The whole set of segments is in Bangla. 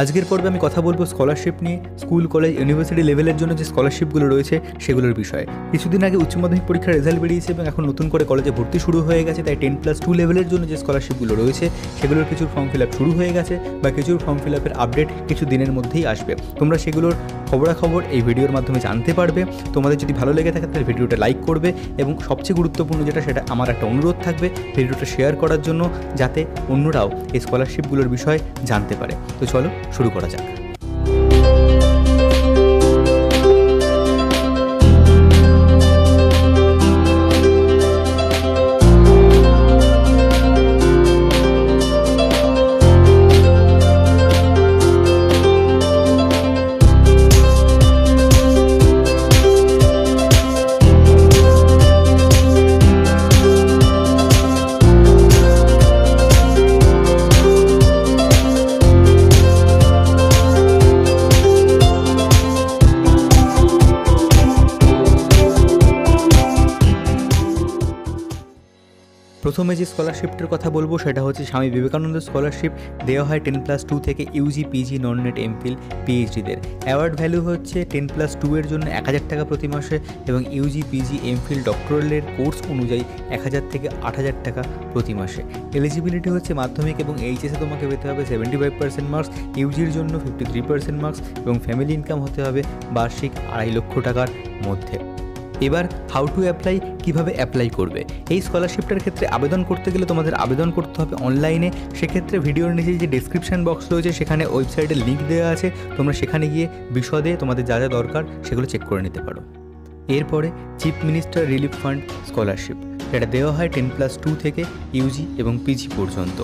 আজকের পর্বে আমি কথা বলবো স্কলারশিপ নিয়ে। স্কুল, কলেজ, ইউনিভার্সিটি লেভেলের জন্য যে স্কলারশিপগুলো রয়েছে সেগুলোর বিষয়ে। কিছুদিন আগে উচ্চ মাধ্যমিক পরীক্ষার রেজাল্ট বেরিয়েছে এবং এখন নতুন করে কলেজে ভর্তি শুরু হয়ে গেছে, তাই 10+2 লেভেলের জন্য যে স্কলারশিপগুলো রয়েছে সেগুলোর কিছু ফর্ম ফিল আপ শুরু হয়ে গেছে বা কিছু ফর্ম ফিল আপের আপডেট কিছু দিনের মধ্যেই আসবে। তোমরা সেগুলোর খবরাখবর এই ভিডিওর মাধ্যমে জানতে পারবে। তোমাদের যদি ভালো লেগে থাকে তাহলে ভিডিওটা লাইক করবে এবং সবচেয়ে গুরুত্বপূর্ণ যেটা, সেটা আমার একটা অনুরোধ থাকবে ভিডিওটা শেয়ার করার জন্য, যাতে অন্যরাও এই স্কলারশিপগুলোর বিষয়ে জানতে পারে। তো চলো শুরু করা যাক। প্রথমে যে স্কলারশিপটার কথা বলবো সেটা হচ্ছে স্বামী বিবেকানন্দ স্কলারশিপ। দেওয়া হয় 10+2 থেকে ইউজি, পিজি, নন নেট, এমফিল, পিএইচডিদের। অ্যাওয়ার্ড ভ্যালু হচ্ছে 10+2 এর জন্য 1000 টাকা প্রতি মাসে এবং ইউজি, পিজি, এমফিল, ডক্টরালের কোর্স অনুযায়ী 1000 থেকে 8000 টাকা প্রতি মাসে। এলিজিবিলিটি হচ্ছে মাধ্যমিক এবং এইচএসে তোমাকে পেতে হবে 75% মার্কস, ইউজির জন্য 53% মার্কস এবং ফ্যামিলি ইনকাম হতে হবে বার্ষিক 2.5 লক্ষ টাকার মধ্যে। এবার হাউ টু অ্যাপ্লাই, কীভাবে অ্যাপ্লাই করবে। এই স্কলারশিপটার ক্ষেত্রে আবেদন করতে গেলে তোমাদের আবেদন করতে হবে অনলাইনে। সেক্ষেত্রে ভিডিওর নিচে যে ডেসক্রিপশন বক্স রয়েছে সেখানে ওয়েবসাইটের লিঙ্ক দেওয়া আছে, তোমরা সেখানে গিয়ে বিশদে তোমাদের যা যা দরকার সেগুলো চেক করে নিতে পারো। এরপরে chief minister relief fund scholarship, যেটা দেওয়া হয় 10+2 থেকে ইউজি এবং পিজি পর্যন্ত।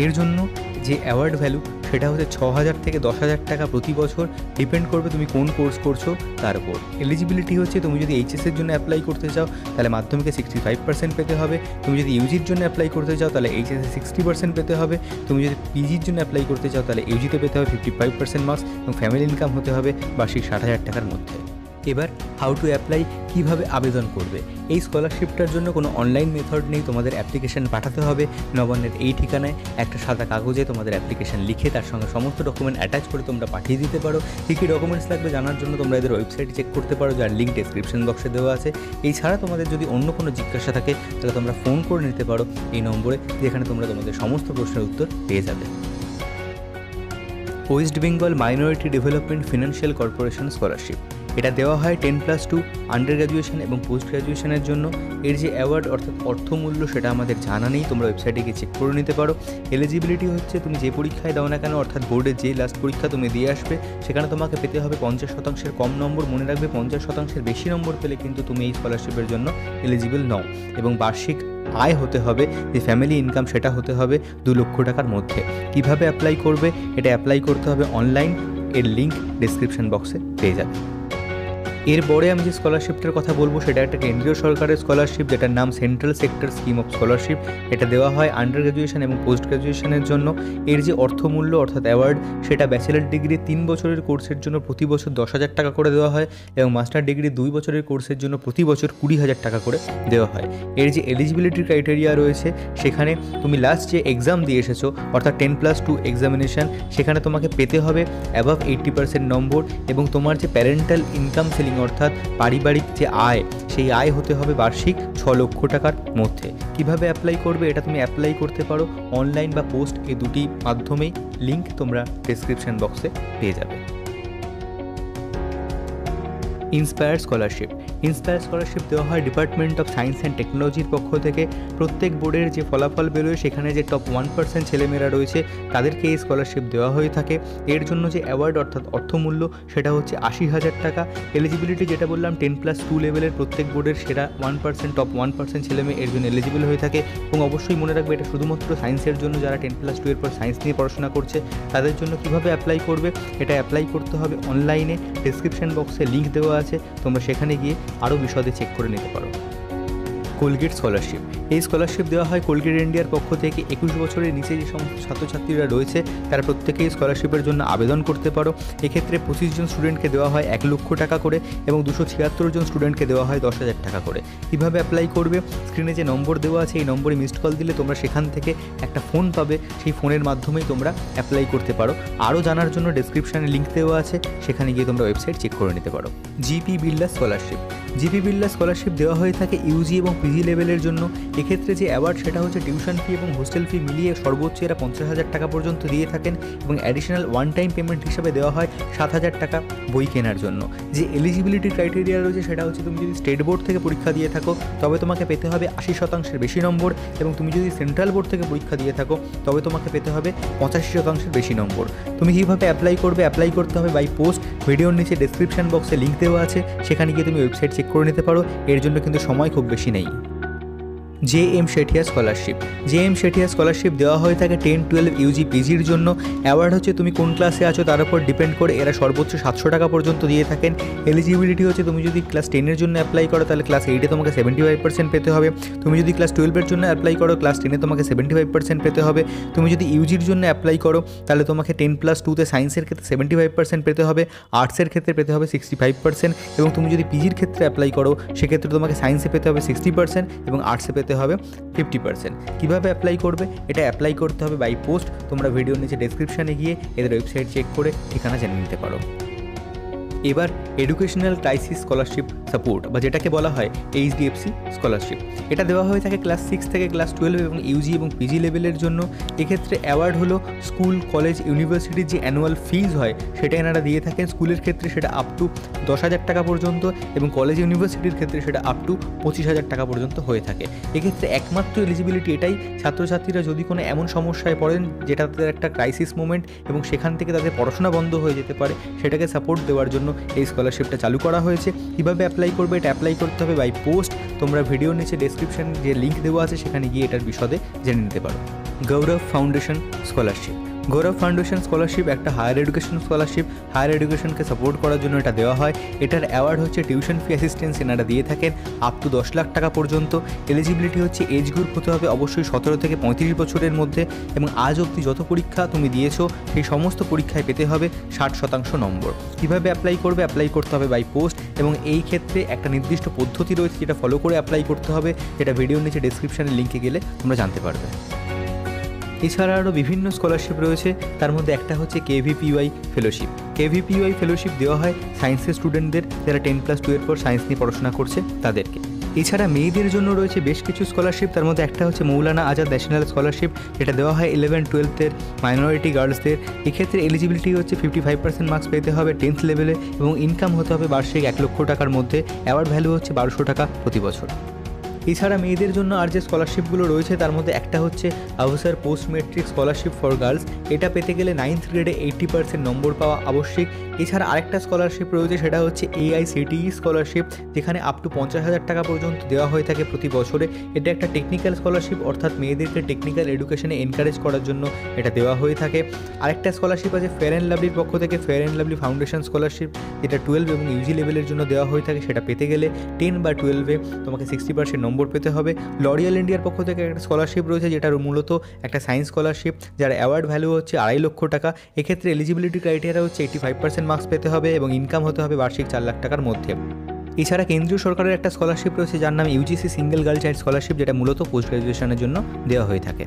এর জন্য যে অ্যাওয়ার্ড ভ্যালু সেটা হচ্ছে 6000 থেকে 10,000 টাকা প্রতি বছর, ডিপেন্ড করবে তুমি কোন কোর্স করছো তার উপর। এলিজিবিলিটি হচ্ছে তুমি যদি এইচএসের জন্য অ্যাপ্লাই করতে চাও তাহলে মাধ্যমিকে 65% পেতে হবে, তুমি যদি ইউজির জন্য অ্যাপ্লাই করতে চাও তাহলে এইচএসে 60% পেতে হবে, তুমি যদি পিজির জন্য অ্যাপ্লাই করতে চাও তাহলে ইউজিতে পেতে হবে 55% মার্কস এবং ফ্যামিলি ইনকাম হতে হবে বার্ষিক 60,000 টাকার মধ্যে। এবার হাউ টু অ্যাপ্লাই, কীভাবে আবেদন করবে। এই স্কলারশিপটার জন্য কোনো অনলাইন মেথড নেই, তোমাদের অ্যাপ্লিকেশান পাঠাতে হবে নবান্নের এই ঠিকানায়। একটা সাদা কাগজে তোমাদের অ্যাপ্লিকেশান লিখে তার সঙ্গে সমস্ত ডকুমেন্ট অ্যাটাচ করে তোমরা পাঠিয়ে দিতে পারো। কী কী ডকুমেন্টস লাগবে জানার জন্য তোমরা এদের ওয়েবসাইট চেক করতে পারো, যার লিঙ্ক ডেসক্রিপশন বক্সে দেওয়া আছে। এছাড়া তোমাদের যদি অন্য কোনো জিজ্ঞাসা থাকে তাহলে তোমরা ফোন করে নিতে পারো এই নম্বরে, যেখানে তোমরা তোমাদের সমস্ত প্রশ্নের উত্তর পেয়ে যাবে। West Bengal minority development financial corporation scholarship, এটা দেওয়া হয় 10+2 আন্ডার গ্র্যাজুয়েশন এবং পোস্ট গ্র্যাজুয়েশনের জন্য। এর যে অ্যাওয়ার্ড অর্থাৎ অর্থমূল্য সেটা আমাদের জানা নেই, তোমরা ওয়েবসাইটে গিয়ে চেক করে নিতে পারো। এলিজিবিলিটি হচ্ছে তুমি যে পরীক্ষায় দাও না কেন, অর্থাৎ বোর্ডের যে লাস্ট পরীক্ষা তুমি দিয়ে আসবে সেখানে তোমাকে পেতে হবে 50%-এর কম নম্বর। মনে রাখবে 50%-এর বেশি নম্বর পেলে কিন্তু তুমি এই স্কলারশিপের জন্য এলিজিবল নও। এবং বার্ষিক আয় হতে হবে, যে ফ্যামিলি ইনকাম সেটা হতে হবে 2 লক্ষ টাকার মধ্যে। কিভাবে অ্যাপ্লাই করবে, এটা অ্যাপ্লাই করতে হবে অনলাইন, এর লিঙ্ক ডেসক্রিপশন বক্সে পেয়ে যাবে। এরপরে আমি যে স্কলারশিপটার কথা বলবো সেটা একটা কেন্দ্রীয় সরকারের স্কলারশিপ, যেটার নাম central sector scheme of scholarship. এটা দেওয়া হয় আন্ডার গ্র্যাজুয়েশন এবং পোস্ট গ্র্যাজুয়েশনের জন্য। এর যে অর্থমূল্য অর্থাৎ অ্যাওয়ার্ড সেটা ব্যাচেলার ডিগ্রি 3 বছরের কোর্সের জন্য প্রতি বছর 10,000 টাকা করে দেওয়া হয় এবং মাস্টার ডিগ্রি 2 বছরের কোর্সের জন্য প্রতি বছর 20,000 টাকা করে দেওয়া হয়। এর যে এলিজিবিলিটি ক্রাইটেরিয়া রয়েছে সেখানে তুমি লাস্ট যে এক্সাম দিয়ে এসেছো অর্থাৎ 10+2 এক্সামিনেশান, সেখানে তোমাকে পেতে হবে অ্যাবাভ 80% নম্বর এবং তোমার যে প্যারেন্টাল ইনকাম সেলিং অর্থাৎ পারিবারিক যে আয়, সেই আয় হতে হবে বার্ষিক 6 লক্ষ টাকার মধ্যে। কিভাবে অ্যাপ্লাই করবে, এটা তুমি অ্যাপ্লাই করতে পারো অনলাইন বা পোস্ট, এই দুটি মাধ্যমেই। লিঙ্ক তোমরা ডেসক্রিপশন বক্সে পেয়ে যাবে। ইন্সপায়ার স্কলারশিপ, ইন্সপায়ার স্কলারশিপ দেওয়া হয় ডিপার্টমেন্ট অফ সায়েন্স অ্যান্ড টেকনোলজির পক্ষ থেকে। প্রত্যেক বোর্ডের যে ফলাফল বেরোয় সেখানে যে টপ 1% ছেলেমেয়েরা রয়েছে তাদেরকে এই স্কলারশিপ দেওয়া হয়ে থাকে। এর জন্য যে অ্যাওয়ার্ড অর্থাৎ অর্থমূল্য সেটা হচ্ছে 80,000 টাকা। এলিজিবিলিটি যেটা বললাম 10+2 লেভেলের প্রত্যেক বোর্ডের সেরা 1%, টপ 1% ছেলেমেয়ে এর জন্য এলিজিবল হয়ে থাকে। এবং অবশ্যই মনে রাখবে এটা শুধুমাত্র সায়েন্সের জন্য, যারা 10+2 এর পর সায়েন্স নিয়ে পড়াশোনা করছে তাদের জন্য। কিভাবে অ্যাপ্লাই করবে, এটা অ্যাপ্লাই করতে হবে অনলাইনে, ডেসক্রিপশন বক্সে লিঙ্ক দেওয়া আছে, তোমরা সেখানে গিয়ে আরও বিশদে চেক করে নিতে পারো। কোলগেট স্কলারশিপ, এই স্কলারশিপ দেওয়া হয় কোলগেট ইন্ডিয়ার পক্ষ থেকে। 21 বছরের নিচে যে সমস্ত ছাত্রছাত্রীরা রয়েছে তারা প্রত্যেকেই স্কলারশিপের জন্য আবেদন করতে পারো। এক্ষেত্রে 25 জন স্টুডেন্টকে দেওয়া হয় 1 লক্ষ টাকা করে এবং 276 জন স্টুডেন্টকে দেওয়া হয় 10,000 টাকা করে। কীভাবে অ্যাপ্লাই করবে, স্ক্রিনে যে নম্বর দেওয়া আছে এই নম্বরে মিসড কল দিলে তোমরা সেখান থেকে একটা ফোন পাবে, সেই ফোনের মাধ্যমেই তোমরা অ্যাপ্লাই করতে পারো। আরও জানার জন্য ডেসক্রিপশানে লিঙ্ক দেওয়া আছে, সেখানে গিয়ে তোমরা ওয়েবসাইট চেক করে নিতে পারো। GP Birla scholarship. GP Birla scholarship দেওয়া হয়ে থাকে ইউজি এবং পিজি লেভেলের জন্য। এক্ষেত্রে যে অ্যাওয়ার্ড সেটা হচ্ছে টিউশন ফি এবং হোস্টেল ফি মিলিয়ে সর্বোচ্চ এরা 50,000 টাকা পর্যন্ত দিয়ে থাকেন এবং অ্যাডিশনাল ওয়ান টাইম পেমেন্ট হিসাবে দেওয়া হয় 7,000 টাকা বই কেনার জন্য। যে এলিজিবিলিটি ক্রাইটেরিয়া রয়েছে সেটা হচ্ছে তুমি যদি স্টেট বোর্ড থেকে পরীক্ষা দিয়ে থাকো তবে তোমাকে পেতে হবে 80% বেশি নম্বর, এবং তুমি যদি সেন্ট্রাল বোর্ড থেকে পরীক্ষা দিয়ে থাকো তবে তোমাকে পেতে হবে 85% বেশি নম্বর। তুমি কীভাবে অ্যাপ্লাই করবে, অ্যাপ্লাই করতে হবে বাই পোস্ট। ভিডিওর নিচে ডেসক্রিপশন বক্সে লিঙ্ক দেওয়া আছে, সেখানে গিয়ে তুমি ওয়েবসাইট চেক করে নিতে পারো। এর জন্য কিন্তু সময় খুব বেশি নেই। JM Sethia scholarship. JM Sethia scholarship দেওয়া হয়ে থাকে 10, 12 ইউজি পিজির জন্য। অ্যাওয়ার্ড হচ্ছে তুমি কোন ক্লাসে আছো তার উপর ডিপেন্ড করে এরা সর্বোচ্চ 700 টাকা পর্যন্ত দিয়ে থাকেন। এলিজিবিলিটি হচ্ছে তুমি যদি ক্লাস 10-এর জন্য অ্যাপ্লাই করো তাহলে ক্লাস 8-এ তোমাকে 75% পেতে হবে। তুমি যদি ক্লাস 12-এর জন্য অ্যাপ্লাই করো ক্লাস 10-এ তোমাকে 75% পেতে হবে। তুমি যদি ইউজির জন্য অ্যাপ্লাই করো তাহলে তোমাকে 10+2-তে সায়েন্সের ক্ষেত্রে 75% পেতে হবে, আর্টসের ক্ষেত্রে পেতে হবে 65%, এবং তুমি যদি পিজির ক্ষেত্রে অ্যাপ্লাই করো সেক্ষেত্রে তোমাকে সায়েন্সে পেতে হবে 60% এবং আর্টসে পেতে হবে 50%। কীভাবে অ্যাপ্লাই করবে, এটা অ্যাপ্লাই করতে হবে বাই পোস্ট। তোমরা ভিডিওর নিচে ডেসক্রিপশানে গিয়ে এদের ওয়েবসাইট চেক করে ঠিকানা জেনে নিতে পারো। এবার এডুকেশনাল ক্রাইসিস স্কলারশিপ সাপোর্ট বা যেটাকে বলা হয় HDFC স্কলারশিপ, এটা দেওয়া হয়ে থাকে ক্লাস 6 থেকে ক্লাস 12 এবং ইউজি এবং পিজি লেভেলের জন্য। এক্ষেত্রে অ্যাওয়ার্ড হলো স্কুল, কলেজ, ইউনিভার্সিটির যে অ্যানুয়াল ফিজ হয় সেটা এনারা দিয়ে থাকেন। স্কুলের ক্ষেত্রে সেটা আপ টু 10,000 টাকা পর্যন্ত এবং কলেজ ইউনিভার্সিটির ক্ষেত্রে সেটা আপ টু 25,000 টাকা পর্যন্ত হয়ে থাকে। এক্ষেত্রে একমাত্র এলিজিবিলিটি এটাই, ছাত্রছাত্রীরা যদি কোনো এমন সমস্যায় পড়েন যেটা তাদের একটা ক্রাইসিস মোমেন্ট এবং সেখান থেকে তাদের পড়াশোনা বন্ধ হয়ে যেতে পারে, সেটাকে সাপোর্ট দেওয়ার জন্য এই স্কলারশিপটা চালু করা হয়েছে। কীভাবে অ্যাপ্লাই করবে, এটা অ্যাপ্লাই করতে হবে বাই পোস্ট। তোমরা ভিডিওর নিচে ডেসক্রিপশন যে লিঙ্ক দেওয়া আছে সেখানে গিয়ে এটার বিশদে জেনে নিতে পারো। Gaurav foundation scholarship. Gaurav foundation scholarship একটা হায়ার এডুকেশন স্কলারশিপ। হায়ার এডুকেশনকে সাপোর্ট করার জন্য এটা দেওয়া হয়। এটার অ্যাওয়ার্ড হচ্ছে টিউশন ফি অ্যাসিস্ট্যান্স এনারা দিয়ে থাকেন আপ টু 10 লাখ টাকা পর্যন্ত। এলিজিবিলিটি হচ্ছে এজ গ্রুপ হতে হবে অবশ্যই 17 থেকে 35 বছরের মধ্যে, এবং আজ অবধি যত পরীক্ষা তুমি দিয়েছো সেই সমস্ত পরীক্ষায় পেতে হবে 60% নম্বর। কীভাবে অ্যাপ্লাই করবে, অ্যাপ্লাই করতে হবে বাই পোস্ট, এবং এই ক্ষেত্রে একটা নির্দিষ্ট পদ্ধতি রয়েছে যেটা ফলো করে অ্যাপ্লাই করতে হবে, যেটা ভিডিওর নিচে ডেসক্রিপশানের লিঙ্কে গেলে তোমরা জানতে পারবে। এছাড়া আরও বিভিন্ন স্কলারশিপ রয়েছে, তার মধ্যে একটা হচ্ছে KVPY ফেলোশিপ। KVPY ফেলোশিপ দেওয়া হয় সায়েন্সের স্টুডেন্টদের যারা 10+2 এর পর সায়েন্স নিয়ে পড়াশোনা করছে তাদেরকে। এছাড়া মেয়েদের জন্য রয়েছে বেশ কিছু স্কলারশিপ, তার মধ্যে একটা হচ্ছে মৌলানা আজাদ ন্যাশনাল স্কলারশিপ, যেটা দেওয়া হয় 11-12-এর মাইনরিটি গার্লসদের। এক্ষেত্রে এলিজিবিলিটি হচ্ছে 55% মার্কস পেতে হবে 10th লেভেলে এবং ইনকাম হতে হবে বার্ষিক 1 লক্ষ টাকার মধ্যে। অ্যাওয়ার্ড ভ্যালু হচ্ছে 1200 টাকা প্রতি বছর। এছাড়া মেয়েদের জন্য আর যে স্কলারশিপগুলো রয়েছে তার মধ্যে একটা হচ্ছে Afsar post metric scholarship for girls. এটা পেতে গেলে 9th গ্রেডে 80% নম্বর পাওয়া আবশ্যিক। এছাড়া আরেকটা স্কলারশিপ রয়েছে সেটা হচ্ছে AICTE স্কলারশিপ, যেখানে আপ টু 50,000 টাকা পর্যন্ত দেওয়া হয়ে থাকে প্রতি বছরে। এটা একটা টেকনিক্যাল স্কলারশিপ, অর্থাৎ মেয়েদেরকে টেকনিক্যাল এডুকেশনে এনকারেজ করার জন্য এটা দেওয়া হয়ে থাকে। আরেকটা স্কলারশিপ আছে ফেয়ার অ্যান্ড লাভলির পক্ষ থেকে, fair and lovely foundation scholarship, যেটা 12 এবং ইউজি লেভেলের জন্য দেওয়া হয়ে থাকে। সেটা পেতে গেলে 10 বা 12-এ তোমাকে 60% নম্বর পেতে হবে। লরিয়াল ইন্ডিয়ার পক্ষ থেকে একটা স্কলারশিপ রয়েছে যেটার মূলত একটা সায়েন্স স্কলারশিপ, যার অ্যাওয়ার্ড ভ্যালু হচ্ছে 2.5 লক্ষ টাকা। এক্ষেত্রে এলিজিবিলিটি ক্রাইটেরিয়া হচ্ছে 85% মার্কস পেতে হবে এবং ইনকাম হতে হবে বার্ষিক 4 লাখ টাকার মধ্যে। এছাড়া কেন্দ্রীয় সরকারের একটা স্কলারশিপ রয়েছে যার নাম UGC single girl child scholarship, যেটা মূলত পোস্ট গ্রাজুয়েশনের জন্য দেওয়া হয়ে থাকে।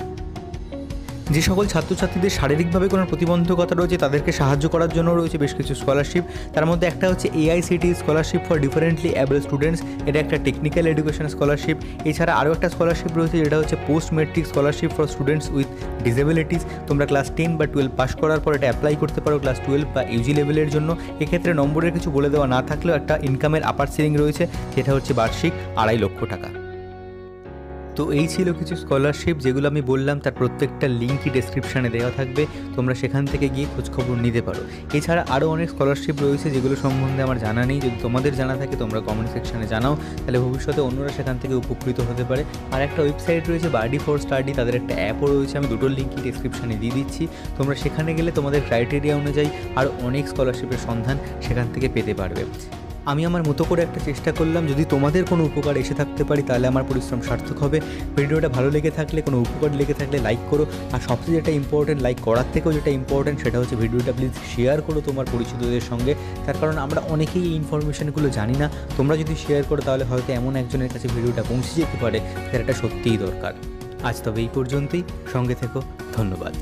যে সকল ছাত্রছাত্রীদের শারীরিকভাবে কোনো প্রতিবন্ধকতা রয়েছে তাদেরকে সাহায্য করার জন্য রয়েছে বেশ কিছু স্কলারশিপ। তার মধ্যে একটা হচ্ছে AICTE scholarship for differently able students, এটা একটা টেকনিক্যাল এডুকেশন স্কলারশিপ। এছাড়া আরও একটা স্কলারশিপ রয়েছে যেটা হচ্ছে post metric scholarship for students with disabilities. তোমরা ক্লাস 10 বা 12 পাস করার পর এটা অ্যাপ্লাই করতে পারো ক্লাস 12 বা ইউজি লেভেলের জন্য। এক্ষেত্রে নম্বরের কিছু বলে দেওয়া না থাকলেও একটা ইনকামের আপার সিলিং রয়েছে, যেটা হচ্ছে বার্ষিক 2.5 লক্ষ টাকা। তো এই ছিল কিছু স্কলারশিপ যেগুলো আমি বললাম, তার প্রত্যেকটা লিঙ্কই ডেসক্রিপশানে দেওয়া থাকবে, তোমরা সেখান থেকে গিয়ে খোঁজখবর নিতে পারো। এছাড়া আরও অনেক স্কলারশিপ রয়েছে যেগুলো সম্বন্ধে আমার জানা নেই, যদি তোমাদের জানা থাকে তোমরা কমেন্ট সেকশানে জানাও, তাহলে ভবিষ্যতে অন্যরা সেখান থেকে উপকৃত হতে পারে। আর একটা ওয়েবসাইট রয়েছে বার্ডি ফর স্টাডি, তাদের একটা অ্যাপও রয়েছে, আমি দুটোর লিঙ্কই ডেসক্রিপশানে দিয়ে দিচ্ছি। তোমরা সেখানে গেলে তোমাদের ক্রাইটেরিয়া অনুযায়ী আরও অনেক স্কলারশিপের সন্ধান সেখান থেকে পেতে পারবে। আমি আমার মতো করে একটা চেষ্টা করলাম, যদি তোমাদের কোনো উপকার এসে থাকতে পারি তাহলে আমার পরিশ্রম সার্থক হবে। ভিডিওটা ভালো লেগে থাকলে, কোনো উপকার লেগে থাকলে লাইক করো। আর সবচেয়ে যেটা ইম্পর্টেন্ট, লাইক করার থেকেও যেটা ইম্পর্টেন্ট সেটা হচ্ছে ভিডিওটা প্লিজ শেয়ার করো তোমার পরিচিতদের সঙ্গে। তার কারণ আমরা অনেকেই এই ইনফরমেশানগুলো জানি না। তোমরা যদি শেয়ার করো তাহলে হয়তো এমন একজনের কাছে ভিডিওটা পৌঁছে যেতে পারে যার এটা সত্যিই দরকার। আজ তবে এই পর্যন্তই, সঙ্গে থেকো, ধন্যবাদ।